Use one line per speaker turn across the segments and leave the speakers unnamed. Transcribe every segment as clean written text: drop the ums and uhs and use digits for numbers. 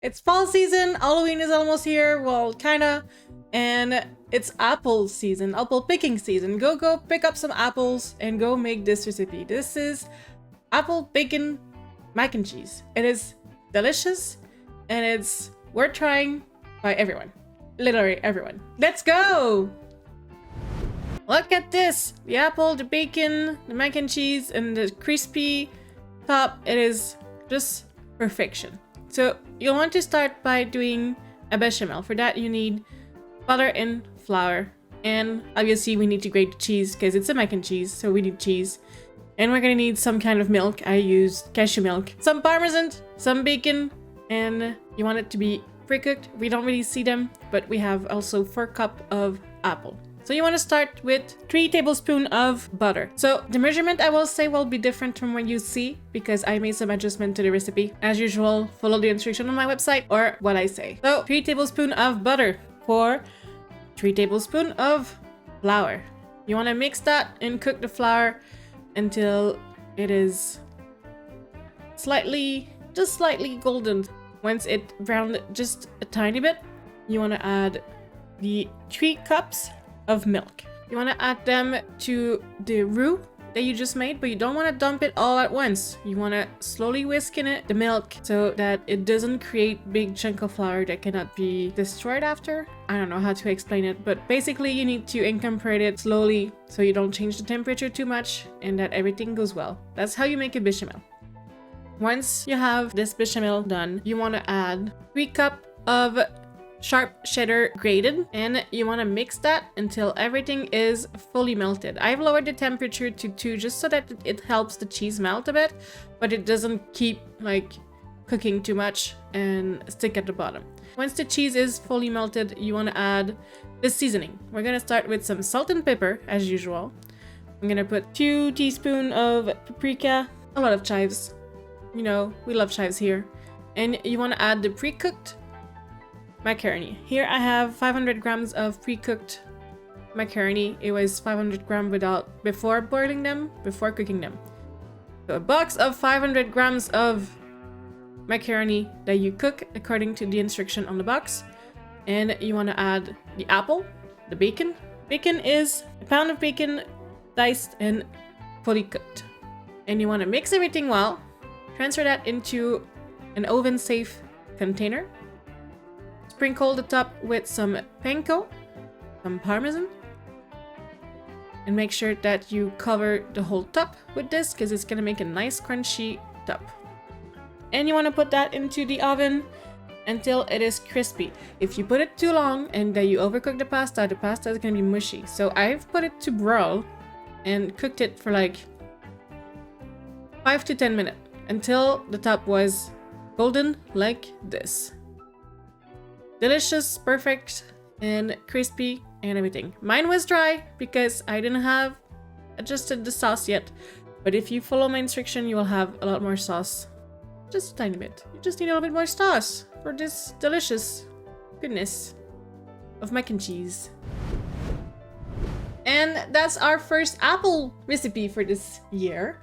It's fall season, Halloween is almost here, well, kinda, and it's apple season, apple picking season. Go pick up some apples and go make this recipe. This is apple bacon mac and cheese. It is delicious and it's worth trying by everyone. Literally everyone. Let's go! Look at this! The apple, the bacon, the mac and cheese, and the crispy top. It is just perfection. So you'll want to start by doing a bechamel. For that you need butter and flour. And obviously we need to grate the cheese because it's a mac and cheese, so we need cheese. And we're gonna need some kind of milk. I used cashew milk. Some parmesan, some bacon, and you want it to be pre-cooked. We don't really see them, but we have also 4 cups of apple. So you want to start with 3 tablespoons of butter. So the measurement I will say will be different from what you see because I made some adjustment to the recipe. As usual, follow the instruction on my website or what I say. So 3 tablespoons of butter for 3 tablespoons of flour. You want to mix that and cook the flour until it is just slightly golden. Once it browned just a tiny bit, you want to add the 3 cups of milk. You want to add them to the roux that you just made, but you don't want to dump it all at once. You want to slowly whisk in it the milk so that it doesn't create big chunk of flour that cannot be destroyed after. I don't know how to explain it, but basically you need to incorporate it slowly so you don't change the temperature too much and that everything goes well. That's how you make a bechamel. Once you have this bechamel done, you want to add 3 cups of sharp cheddar grated, and you want to mix that until everything is fully melted. I've lowered the temperature to 2 just so that it helps the cheese melt a bit, but it doesn't keep like cooking too much and stick at the bottom. Once the cheese is fully melted, you want to add the seasoning. We're gonna start with some salt and pepper as usual. I'm gonna put 2 teaspoons of paprika, a lot of chives. You know, we love chives here. And you want to add the pre-cooked macaroni. Here I have 500 grams of pre-cooked macaroni. It was 500 grams before boiling them, before cooking them. So a box of 500 grams of macaroni that you cook according to the instruction on the box. And you want to add the apple, the bacon. Bacon is a pound of bacon diced and fully cooked. And you want to mix everything well. Transfer that into an oven-safe container. Sprinkle the top with some panko, some parmesan, and make sure that you cover the whole top with this because it's gonna make a nice crunchy top. And you want to put that into the oven until it is crispy. If you put it too long and then you overcook the pasta is gonna be mushy. So I've put it to broil and cooked it for like 5 to 10 minutes until the top was golden like this. Delicious, perfect, and crispy and everything. Mine was dry because I didn't have adjusted the sauce yet. But if you follow my instruction, you will have a lot more sauce. Just a tiny bit. You just need a little bit more sauce for this delicious goodness of mac and cheese. And that's our first apple recipe for this year.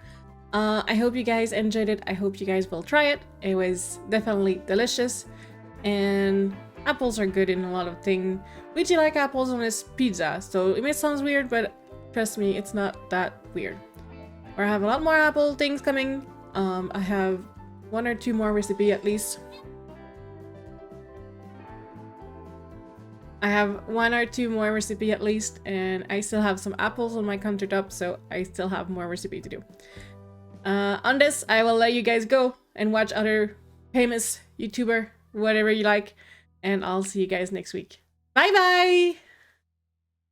I hope you guys enjoyed it. I hope you guys will try it. It was definitely delicious. And apples are good in a lot of things. We do like apples on this pizza. So it may sound weird, but trust me, it's not that weird. I have a lot more apple things coming. I have 1 or 2 more recipe at least. I have 1 or 2 more recipe at least. And I still have some apples on my countertop. So I still have more recipe to do. On this, I will let you guys go and watch other famous YouTuber, whatever you like, and I'll see you guys next week. Bye bye!